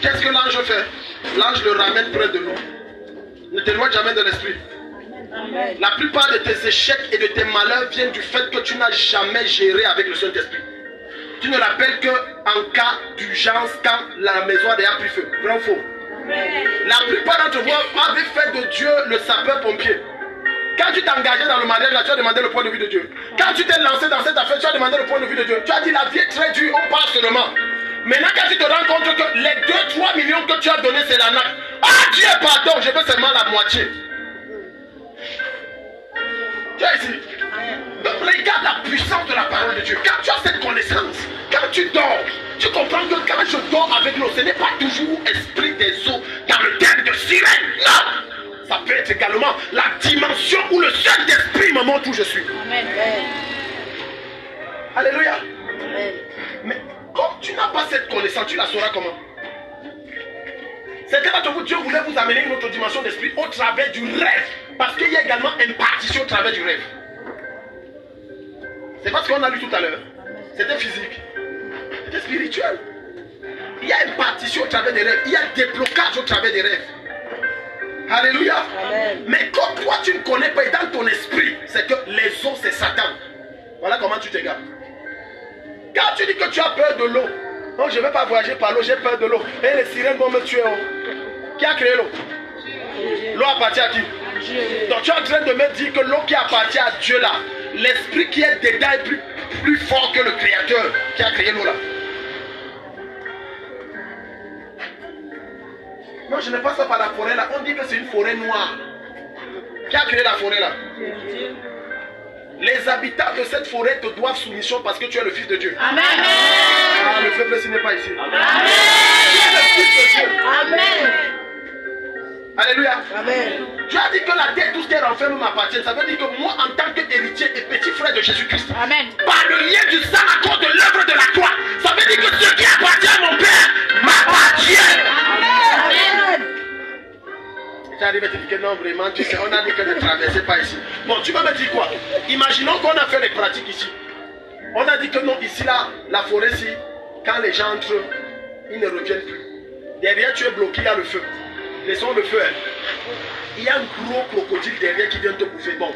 Qu'est-ce que l'ange fait? L'ange le ramène près de nous. Ne t'éloigne jamais de l'esprit. La plupart de tes échecs et de tes malheurs viennent du fait que tu n'as jamais géré avec le Saint-Esprit. Tu ne l'appelles qu'en cas d'urgence quand la maison a déjà pris feu. Vrai ou faux? La plupart d'entre vous avaient fait de Dieu le sapeur-pompier. Quand tu t'engageais dans le mariage, là, tu as demandé le point de vue de Dieu. Quand tu t'es lancé dans cette affaire, tu as demandé le point de vue de Dieu. Tu as dit la vie est très dure, on part seulement. Maintenant, quand tu te rends compte que les 2-3 millions que tu as donnés, c'est l'arnaque. Ah Dieu, pardon, je veux seulement la moitié. Tu es ici. Donc regarde la puissance de la parole de Dieu. Quand tu as cette connaissance, quand tu dors, tu comprends que quand je dors avec l'eau, ce n'est pas toujours esprit des eaux dans le terme de sirène. Non. Ça peut être également la dimension où le Saint-Esprit me montre où je suis. Amen. Alléluia. Amen. Mais comme tu n'as pas cette connaissance, tu la sauras comment? Certains d'entre vous, Dieu voulait vous amener une autre dimension d'esprit au travers du rêve. Parce qu'il y a également une partition au travers du rêve. C'est pas ce qu'on a lu tout à l'heure. C'était physique. C'était spirituel. Il y a une partition au travers des rêves. Il y a des blocages au travers des rêves. Alléluia. Amen. Mais comme toi tu ne connais pas dans ton esprit, c'est que les eaux c'est Satan. Voilà comment tu t'égares. Quand tu dis que tu as peur de l'eau, non, je ne vais pas voyager par l'eau, j'ai peur de l'eau. Et les sirènes vont me tuer. Qui a créé l'eau? L'eau appartient à qui? Donc tu es en train de me dire que l'eau qui appartient à Dieu là, l'esprit qui est dedans est plus fort que le créateur qui a créé l'eau là. Non, je ne passe pas par la forêt là. On dit que c'est une forêt noire. Qui a créé la forêt là? Les habitants de cette forêt te doivent soumission parce que tu es le fils de Dieu. Amen. Ah, le peuple n'est pas ici. Amen. Tu es le fils de Dieu. Amen. Alléluia. Amen. Tu as dit que la terre, tout ce qui renferme m'appartient. Ça veut dire que moi, en tant qu'héritier et petit frère de Jésus-Christ, par le lien du sang à cause de l'œuvre de la croix, ça veut dire que ce qui appartient à mon Père m'appartient. Amen. J'arrive à te dire que non, vraiment, tu sais, on a dit que ne traversez pas ici. Bon, tu vas me dire quoi? Imaginons qu'on a fait les pratiques ici. On a dit que non, ici, là, la forêt-ci, quand les gens entrent, ils ne reviennent plus. Derrière, tu es bloqué, il y a le feu. Laissons le feu. Hein. Il y a un gros crocodile derrière qui vient te bouffer. Bon,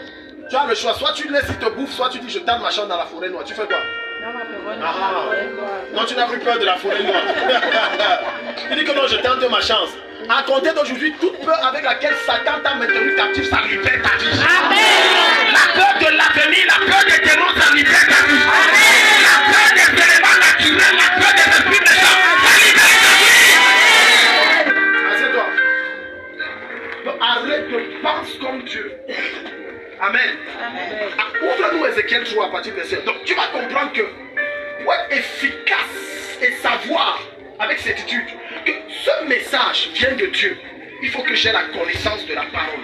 tu as le choix. Soit tu laisses, il te bouffe, soit tu dis je tente ma chambre dans la forêt noire. Tu fais quoi? Non, tu n'as plus peur de la forêt noire. Tu dis que non, je tente ma chance. À compter d'aujourd'hui, toute peur avec laquelle Satan t'a maintenu captif, ça libère ta vie. Amen. La peur de l'avenir, la peur des démons, ça libère ta vie. Amen. La peur des éléments naturels, la peur des esprits méchants, ça libère ta vie. Assieds-toi. Donc arrête de penser comme Dieu. Amen. Amen. Ouvre-nous Ézéchiel 3 à partir de 7. Donc tu vas comprendre que pour être efficace et savoir avec certitude que ce message vient de Dieu, il faut que j'ai la connaissance de la parole.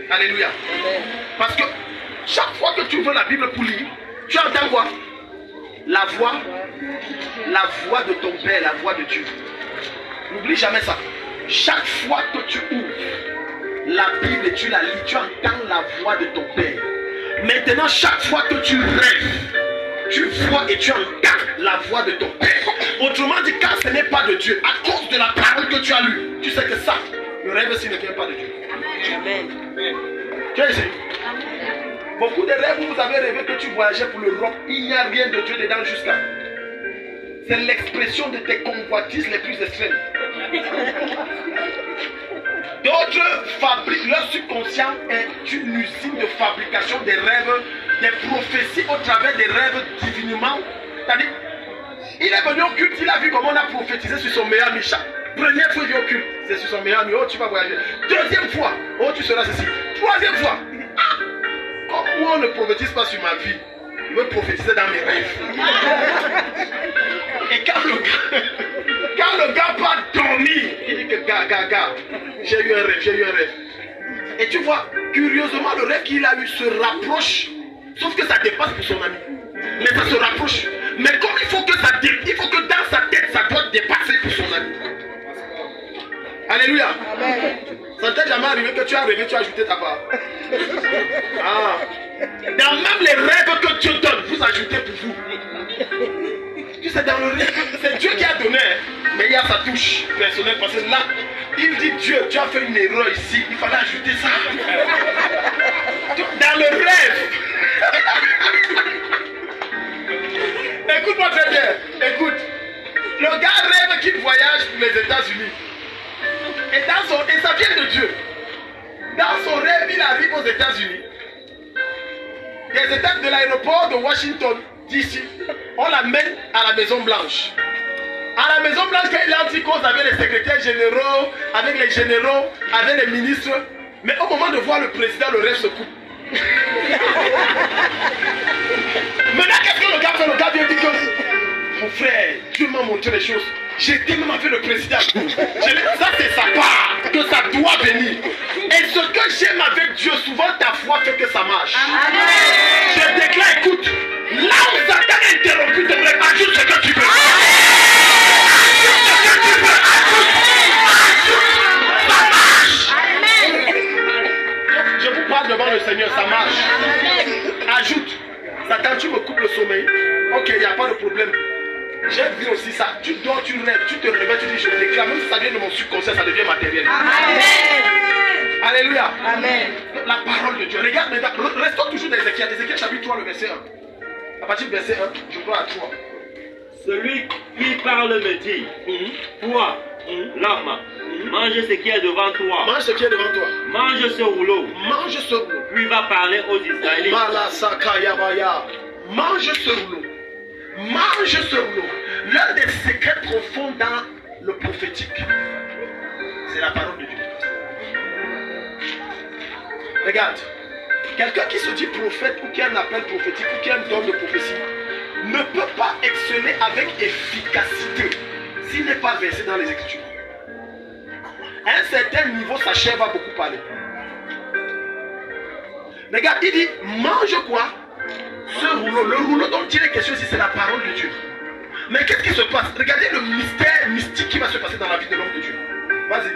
Alléluia. Amen. Parce que chaque fois que tu ouvres la Bible pour lire, tu entends quoi? La voix de ton Père, la voix de Dieu. N'oublie jamais ça. Chaque fois que tu ouvres la Bible et tu la lis, tu entends la voix de ton Père. Maintenant, chaque fois que tu rêves, tu vois et tu entends la voix de ton Père. Autrement dit, quand ce n'est pas de Dieu, à cause de la parole que tu as lue, tu sais que ça, le rêve-ci ne vient pas de Dieu. Amen. Tu es ici. Beaucoup de rêves où vous avez rêvé que tu voyageais pour l'Europe, il n'y a rien de Dieu dedans jusqu'à. C'est l'expression de tes convoitises les plus extrêmes. D'autres fabriquent, leur subconscient est une usine de fabrication des rêves, des prophéties au travers des rêves divinement. C'est-à-dire, il est venu au culte, il a vu comment on a prophétisé sur son meilleur ami. Première fois, il vient au culte, c'est sur son meilleur ami. Oh, tu vas voyager. Deuxième fois, oh, tu seras ceci. Troisième fois, comme moi on ne prophétise pas sur ma vie, il veut prophétiser dans mes rêves. Et quand le gars part dormir, il dit que gars, j'ai eu un rêve. Et tu vois, curieusement, le rêve qu'il a eu se rapproche, sauf que ça dépasse pour son ami. Mais ça se rapproche. Mais comme il faut que dans sa tête, ça doit dépasser pour son ami. Alléluia. Amen. Ça ne t'est jamais arrivé que tu as rêvé, tu as ajouté ta part. Ah. Dans même les rêves que Dieu donne, vous ajoutez pour vous. Tu sais, dans le rêve, c'est Dieu qui a donné. Mais il y a sa touche personnelle parce que là, il dit Dieu, tu as fait une erreur ici. Il fallait ajouter ça. Dans le rêve. Écoute-moi très bien. Écoute. Le gars rêve qu'il voyage pour les États-Unis. Et ça vient de Dieu. Dans son rêve, il arrive aux États-Unis. Des étapes de l'aéroport de Washington, d'ici, on l'amène à la Maison Blanche. À la Maison Blanche, quand il entre, il cause avec les secrétaires généraux, avec les généraux, avec les ministres. Mais au moment de voir le président, le rêve se coupe. Maintenant, qu'est-ce que le gars fait? Le gars vient dire que mon frère, Dieu m'a montré les choses. J'étais même avec le président. Ça, c'est sa part, que ça doit venir. Et ce que j'aime avec Dieu, souvent ta foi fait que ça marche. Amen. Je déclare, écoute, là où Satan a interrompu tes rêves, ajoute ce que tu veux. Ajoute ce que tu veux, ajoute. Ça marche. Je vous parle devant le Seigneur, ça marche. Ajoute. Satan, tu me coupes le sommeil. Ok, il n'y a pas de problème. J'ai vu aussi ça. Tu dors, tu rêves, tu te réveilles, tu dis je déclare. Même si ça vient de mon subconscient, ça devient matériel. Amen. Alléluia. Amen. La parole de Dieu. Regarde, restons toujours dans Ézéchiel. Ézéchiel chapitre 3, le verset 1. À partir du verset 1, je crois à 3. Celui qui parle me dit, toi, l'homme, mange ce qui est devant toi. Mange ce qui est devant toi. Mange ce rouleau. Mange ce rouleau. Puis va parler aux Israélites. Mange ce rouleau. Mange ce rouleau. L'un des secrets profonds dans le prophétique, c'est la parole de Dieu. Regarde, quelqu'un qui se dit prophète ou qui a un appel prophétique ou qui a un don de prophétie ne peut pas exceller avec efficacité s'il n'est pas versé dans les Écritures. À un certain niveau, sa chair va beaucoup parler. Regarde, il dit, mange quoi? Ce rouleau, le rouleau dont il est question ici, c'est la parole de Dieu. Mais qu'est-ce qui se passe? Regardez le mystère mystique qui va se passer dans la vie de l'homme de Dieu. Vas-y.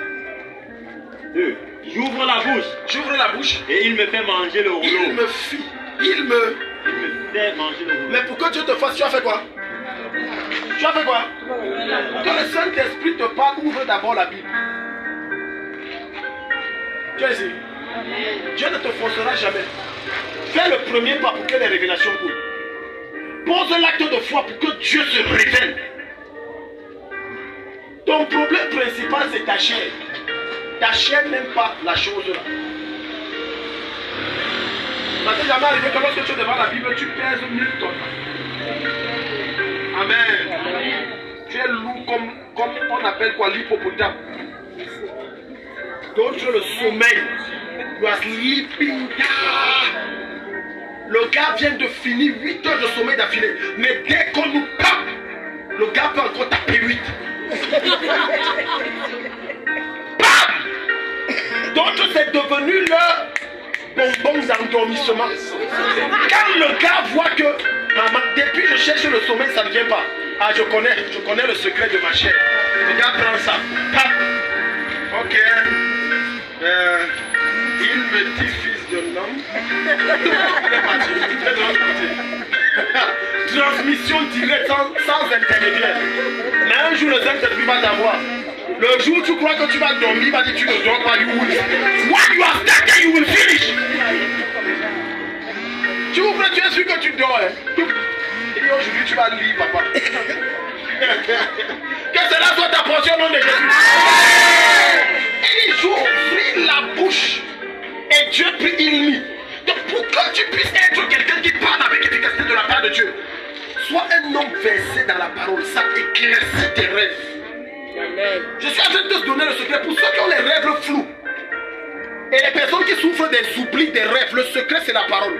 2. J'ouvre la bouche. J'ouvre la bouche. Et il me fait manger le rouleau. Il me fait manger le rouleau. Mais pour que Dieu te fasse, tu as fait quoi? Tu as fait quoi? Que le Saint-Esprit te parle, ouvre d'abord la Bible. Tu es ici. Dieu ne te forcera jamais. Fais le premier pas pour que les révélations coulent. Pose l'acte de foi pour que Dieu se révèle. Ton problème principal, c'est ta chair. Ta chair n'aime pas la chose là. Ça t'est jamais arrivé que lorsque tu es devant la Bible, tu pèses 1000 tonnes. Amen. Tu es lourd comme on appelle quoi, l'hippopotame. D'autres, le sommeil. You are sleeping. Le gars vient de finir 8 heures de sommeil d'affilée. Mais dès qu'on nous tape, le gars peut encore taper 8. Bam! D'autres, c'est devenu leur bonbon d'endormissement. Quand le gars voit que depuis je cherche le sommeil, ça ne vient pas. Ah, je connais le secret de ma chair. Le gars prend ça. Pap. Ok. Il me dit fils de l'homme. Transmission directe sans intermédiaire. Mais un jour le Saint-Esprit va t'avoir. Le jour où tu crois que tu vas dormir, il va dire tu ne dors pas, you will. What you have started, you will finish. Tu ouvres, tu es sûr que tu dors. Hein? Et aujourd'hui tu vas lire, papa. Que cela soit ta portion au nom de Jésus. Et j'ouvre la bouche. Et Dieu prie, il lit. Donc pour que tu puisses être quelqu'un qui parle avec efficacité de la part de Dieu, sois un homme versé dans la parole. Ça éclaircit tes rêves. Amen. Je suis en train de te donner le secret pour ceux qui ont les rêves flous. Et les personnes qui souffrent des oublis des rêves, le secret c'est la parole.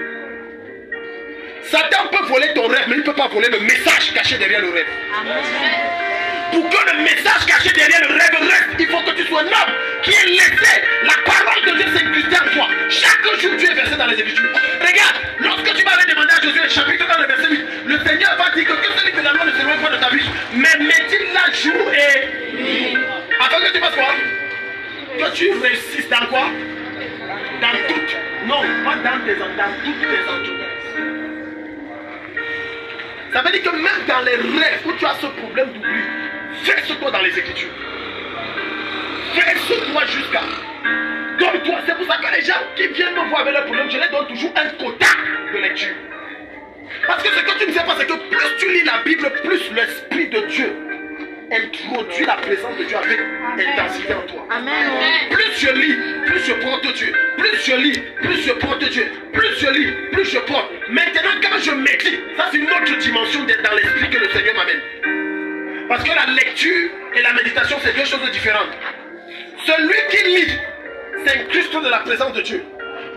Satan peut voler ton rêve, mais il ne peut pas voler le message caché derrière le rêve. Amen. Pour que le message caché derrière le rêve reste, il faut que tu sois un homme qui ait laissé la parole de Dieu s'incruster en toi. Chaque jour, tu es versé dans les Écritures. Regarde, lorsque tu vas aller demander à Jésus, chapitre dans le verset 8, le Seigneur va dire que celui que la loi ne s'éloigne pas de ta vie, mais mets-il là jour et nuit. Afin que tu fasses quoi? Que tu réussisses dans quoi? Dans toutes. Non, pas dans toutes tes entreprises. Ça veut dire que même dans les rêves où tu as ce problème d'oubli, Verse-toi dans les Écritures. Verse-toi jusqu'à. Donne-toi. C'est pour ça que les gens qui viennent me voir avec le problème, je les donne toujours un quota de lecture. Parce que ce que tu ne sais pas, c'est que plus tu lis la Bible, plus l'Esprit de Dieu introduit la présence de Dieu avec intensité en toi. Amen. Plus je lis, plus je porte Dieu. Plus je lis, plus je porte Dieu. Plus je lis, plus je porte. Maintenant, quand je médite, ça c'est une autre dimension d'être dans l'esprit que le Seigneur m'amène. Parce que la lecture et la méditation, c'est deux choses différentes. Celui qui lit s'incruste de la présence de Dieu.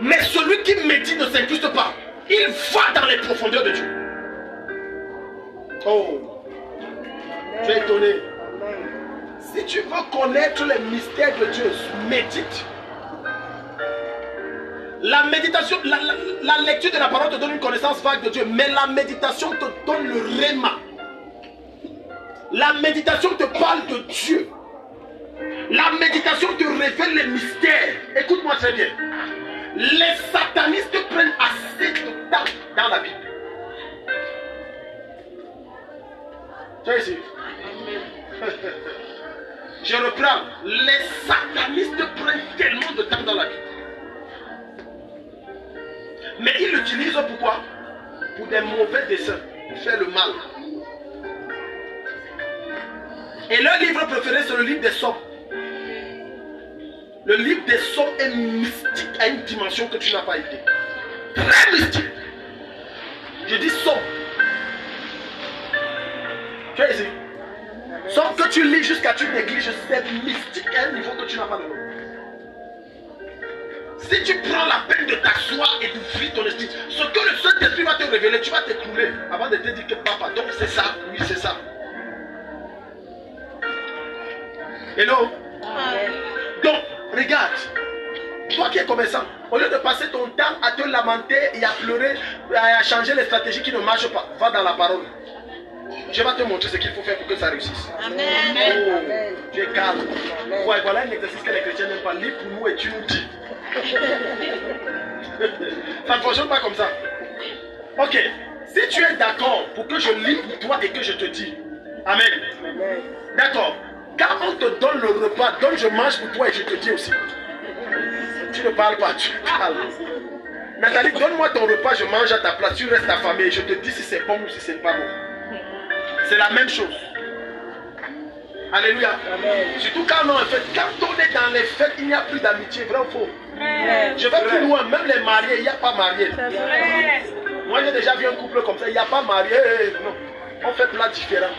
Mais celui qui médite ne s'incruste pas. Il va dans les profondeurs de Dieu. Oh. Tu es étonné. Si tu veux connaître les mystères de Dieu, médite. La méditation, la lecture de la parole te donne une connaissance vague de Dieu, mais la méditation te donne le réma. La méditation te parle de Dieu. La méditation te révèle les mystères. Écoute-moi très bien. Les satanistes prennent assez de temps dans la Bible. Tu es ici? Je reprends. Les satanistes prennent tellement de temps dans la Bible. Mais ils l'utilisent pourquoi? Pour des mauvais desseins, pour faire le mal. Et leur livre préféré, c'est le livre des Psaumes. Le livre des Psaumes est mystique à une dimension que tu n'as pas été. Très mystique. Je dis Psaume. Tu es ici? Sauf que tu lis jusqu'à tu négliges, c'est mystique à un niveau que tu n'as pas de nom. Si tu prends la peine de t'asseoir et d'ouvrir ton esprit, ce que le Saint-Esprit va te révéler, tu vas t'écrouler avant de te dire que papa, donc c'est ça, oui c'est ça. Hello? Donc, regarde, toi qui es commerçant, au lieu de passer ton temps à te lamenter et à pleurer, à changer les stratégies qui ne marchent pas, va dans la parole. Je vais te montrer ce qu'il faut faire pour que ça réussisse. Amen. Oh, tu es calme. Ouais, voilà un exercice que les chrétiens n'aiment pas. Lis pour nous et tu nous dis. Ça ne fonctionne pas comme ça. Ok. Si tu es d'accord pour que je lis pour toi et que je te dis. Amen. D'accord. Quand on te donne le repas, donne je mange pour toi et je te dis aussi. Tu ne parles pas, tu parles. Nathalie, donne-moi ton repas, je mange à ta place, tu restes affamé et je te dis si c'est bon ou si c'est pas bon. C'est la même chose. Alléluia. Amen. Surtout quand on est en fête. Quand on est dans les fêtes, il n'y a plus d'amitié, vrai ou faux? Je vais plus loin, même les mariés, il n'y a pas mariés. Moi j'ai déjà vu un couple comme ça, il n'y a pas marié. Non. On fait plat différent.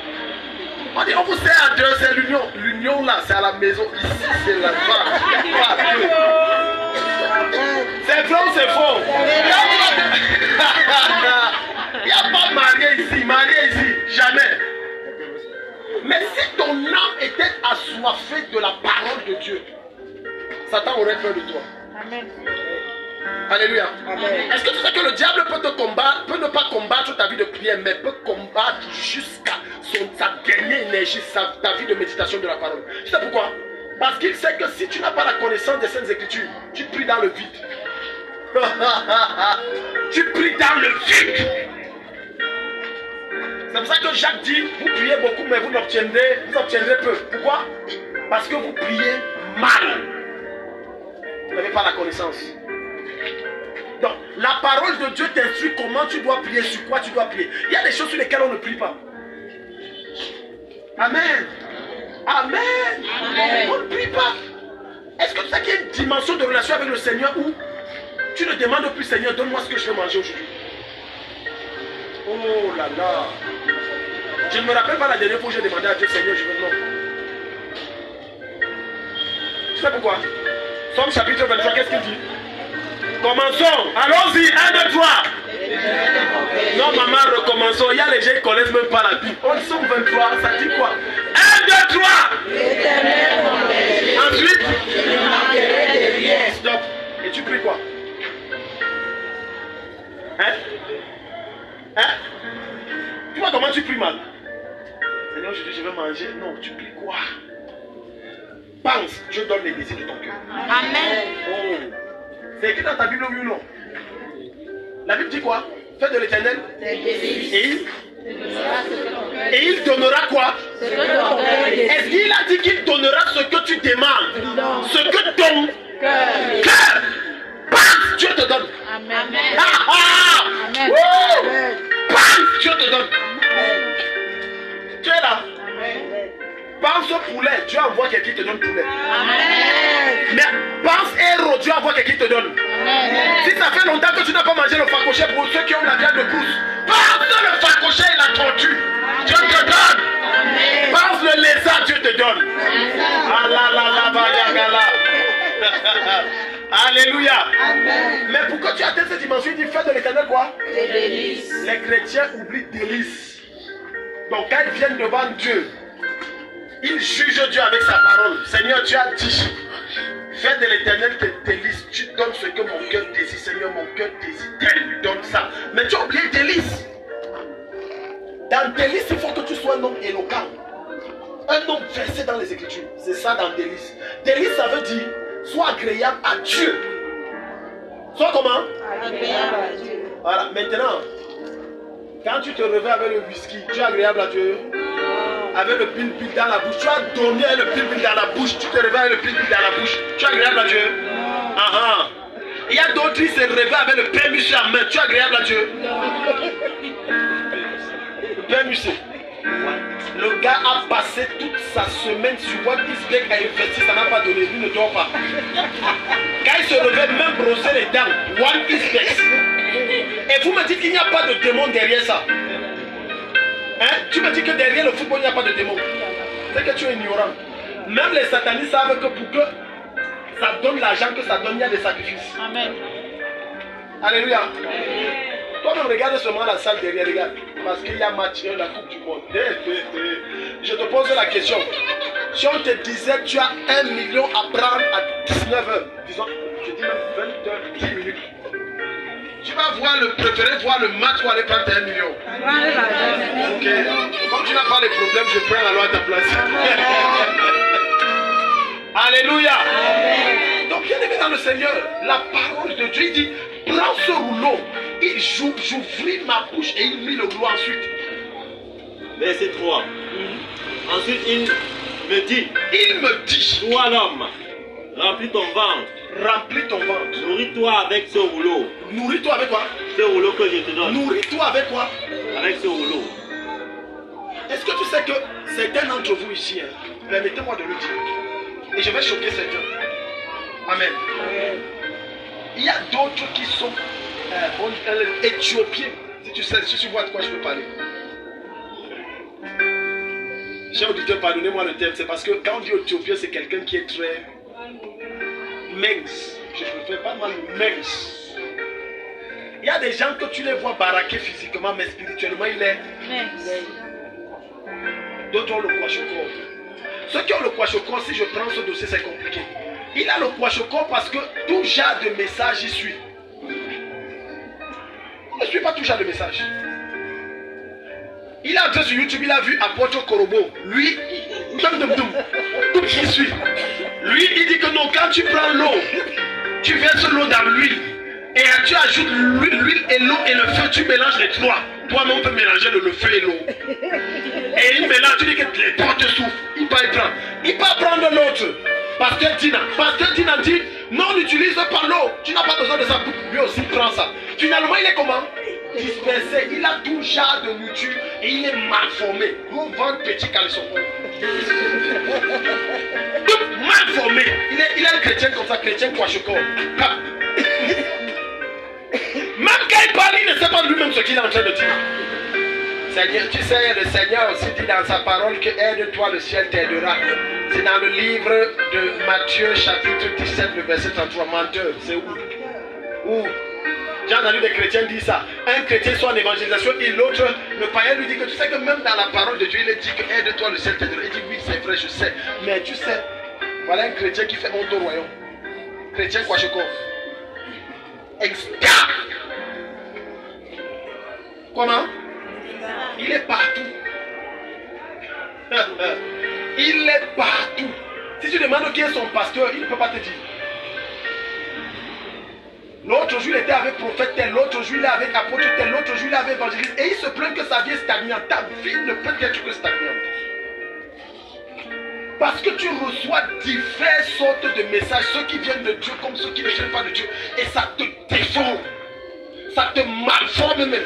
On dit on vous sert à deux, c'est l'union. L'union là, c'est à la maison. Ici, c'est la femme. C'est vrai ou c'est faux? Il n'y a pas marié ici, jamais. Mais si ton âme était assoiffée de la parole de Dieu, Satan aurait peur de toi. Amen. Alléluia. Est-ce que tu sais que le diable peut te combattre, peut ne pas combattre ta vie de prière, mais peut combattre jusqu'à sa dernière énergie, ta vie de méditation de la parole. Tu sais pourquoi? Parce qu'il sait que si tu n'as pas la connaissance des Saintes Écritures, tu pries dans le vide. Tu pries dans le vide. C'est pour ça que Jacques dit, vous priez beaucoup mais vous obtiendrez peu. Pourquoi? Parce que vous priez mal. Vous n'avez pas la connaissance. Donc, la parole de Dieu t'instruit comment tu dois prier, sur quoi tu dois prier. Il y a des choses sur lesquelles on ne prie pas. Amen. Amen. Amen. On ne prie pas. Est-ce que tu sais qu'il y a une dimension de relation avec le Seigneur où tu ne demandes plus, Seigneur, donne-moi ce que je vais manger aujourd'hui. Oh là là. Je ne me rappelle pas la dernière fois que j'ai demandé à Dieu, Seigneur, je veux non. Tu sais pourquoi? Somme chapitre 23, qu'est-ce qu'il dit? Commençons. Allons-y. 1, 2, 3. Non, maman, recommençons. Il y a les gens qui ne connaissent même pas la Bible. On Somme 23, ça dit quoi? 1, 2, 3. Ensuite, stop. Et tu pries quoi? Hein? Hein? Tu vois comment tu pries mal? Seigneur, je dis, je vais manger. Non, tu pries quoi? Pense, je donne les désirs de ton cœur. Amen. Oh. C'est écrit dans ta Bible, oui ou non? La Bible dit quoi? Fais de l'Éternel. Et il donnera quoi? Est-ce qu'il a dit qu'il donnera ce que tu demandes? Ce que ton cœur pense, Dieu te donne. Amen. Amen. Pense, Dieu te donne. Tu es là. Pense au poulet, Dieu envoie quelqu'un qui te donne poulet. Mais pense héros, Dieu envoie quelqu'un qui te donne. Si ça fait longtemps que tu n'as pas mangé le facochet, pour ceux qui ont la viande de brousse, pense le facochet et la tortue, Dieu te donne. Pense le lézard, Dieu te donne. Alléluia. Mais pourquoi tu atteins cette dimension? Il dit fais de l'éternel quoi? Les chrétiens oublient délices. Donc quand ils viennent devant Dieu, ils jugent Dieu avec sa parole. Seigneur, tu as dit, fais de l'éternel tes délices. Tu donnes ce que mon cœur désire. Seigneur, mon cœur désire. Tel donne ça. Mais tu as oublié délices. Dans délices, il faut que tu sois un homme éloquent. Un homme versé dans les Écritures. C'est ça dans délices. Délices, ça veut dire, sois agréable à Dieu. Sois comment? Agréable à Dieu. Voilà, maintenant, quand tu te réveilles avec le whisky, tu es agréable à Dieu. Avec le pil-pil dans la bouche, tu as dormi avec le pil-pil dans la bouche, tu te réveilles avec le pil-pil dans la bouche, tu es agréable à Dieu. Il y a d'autres qui se réveillent avec le pain musclé en main, tu es agréable à Dieu. Le pain musclé. Le gars a passé toute sa semaine sur What is Big à investir, ça n'a pas donné, lui ne dort pas. Quand il se réveille, même brosser les dents, What is Big. Et vous me dites qu'il n'y a pas de démon derrière ça. Hein? Tu me dis que derrière le football, il n'y a pas de démon. C'est que tu es ignorant. Même les satanistes savent que pour que ça donne l'argent que ça donne, il y a des sacrifices. Amen. Alléluia. Toi-même, regarde seulement la salle derrière, regarde. Parce qu'il y a match, la Coupe du Monde. Je te pose la question. Si on te disait tu as 1 million à prendre à 19h, disons, je dis même 20h, 10 minutes. Tu vas préférer voir le match ou aller prendre tes 1 million. Ok. Comme tu n'as pas de problème, je prends alors à ta place. Alléluia. Donc, bien aimé dans le Seigneur, la parole de Dieu, il dit, prends ce rouleau. J'ouvris ma bouche et il mit le rouleau ensuite. Verset 3. Ensuite, il me dit, toi l'homme, remplis ton ventre. Remplis ton ventre. Nourris-toi avec ce rouleau. Nourris-toi avec quoi? Ce rouleau que je te donne. Nourris-toi avec quoi? Avec ce rouleau. Est-ce que tu sais que certains d'entre vous ici, permettez-moi de le dire, et je vais choquer certains. Amen. Il y a d'autres qui sont éthiopiens. Si tu vois de quoi je peux parler. Chers auditeurs, pardonnez-moi le terme, c'est parce que quand on dit éthiopien, c'est quelqu'un qui est très mince. Je préfère pas mal mince. Il y a des gens que tu les vois baraquer physiquement, mais spirituellement, il est mince. D'autres ont le kwashoko. Ceux qui ont le kwashoko, si je prends ce dossier, c'est compliqué. Il a le kwashoko parce que tout genre de message y suit. Il ne suit pas tout genre de message. Il a entré sur YouTube, il a vu Apôtre Korobo. Lui, il suit. Lui, il dit que non, quand tu prends l'eau, tu verses l'eau dans l'huile. Et tu ajoutes l'huile et l'eau et le feu, tu mélanges les trois. Toi-même, on peut mélanger le feu et l'eau. Et il mélange, tu dis que les trois te souffrent. Il va y prendre. Il va prendre l'autre. Pasteur Dina dit, non, n'utilise pas l'eau. Tu n'as pas besoin de ça. Lui aussi prend ça. Finalement, il est comment? Dispersé. Il a tout genre de nourriture et il est mal formé. Gros ventre, petit caleçon. Mal formé. Il est un chrétien comme ça, chrétien kwashoko. Même quand il parle, il ne sait pas lui-même ce qu'il est en train de dire. Seigneur, tu sais, le Seigneur aussi dit dans sa parole que aide-toi, le ciel t'aidera. C'est dans le livre de Matthieu, chapitre 17, le verset 33. Menteur, c'est où? J'ai entendu des chrétiens dire ça. Un chrétien soit en évangélisation et l'autre, le païen lui dit que tu sais que même dans la parole de Dieu, il est dit que aide-toi, le ciel t'aidera. Il dit oui, c'est vrai, je sais. Mais tu sais, voilà un chrétien qui fait honte au royaume. Chrétien kwashoko. Expert. Comment? Il est partout. Il est partout. Si tu demandes qui est son pasteur, il ne peut pas te dire. L'autre jour, il était avec prophète tel, l'autre jour, il est avec apôtre tel, l'autre jour, il est avec évangéliste. Et il se plaint que sa vie est stagnante. Ta vie ne peut être que stagnante. Parce que tu reçois diverses sortes de messages, ceux qui viennent de Dieu comme ceux qui ne viennent pas de Dieu. Et ça te déforme. Ça te malforme même.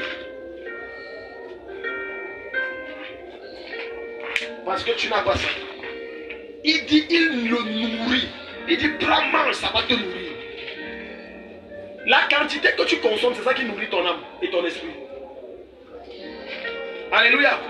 Parce que tu n'as pas ça. Il dit, il le nourrit. Il dit, prends, mange, ça va te nourrir. La quantité que tu consommes, c'est ça qui nourrit ton âme et ton esprit. Alléluia.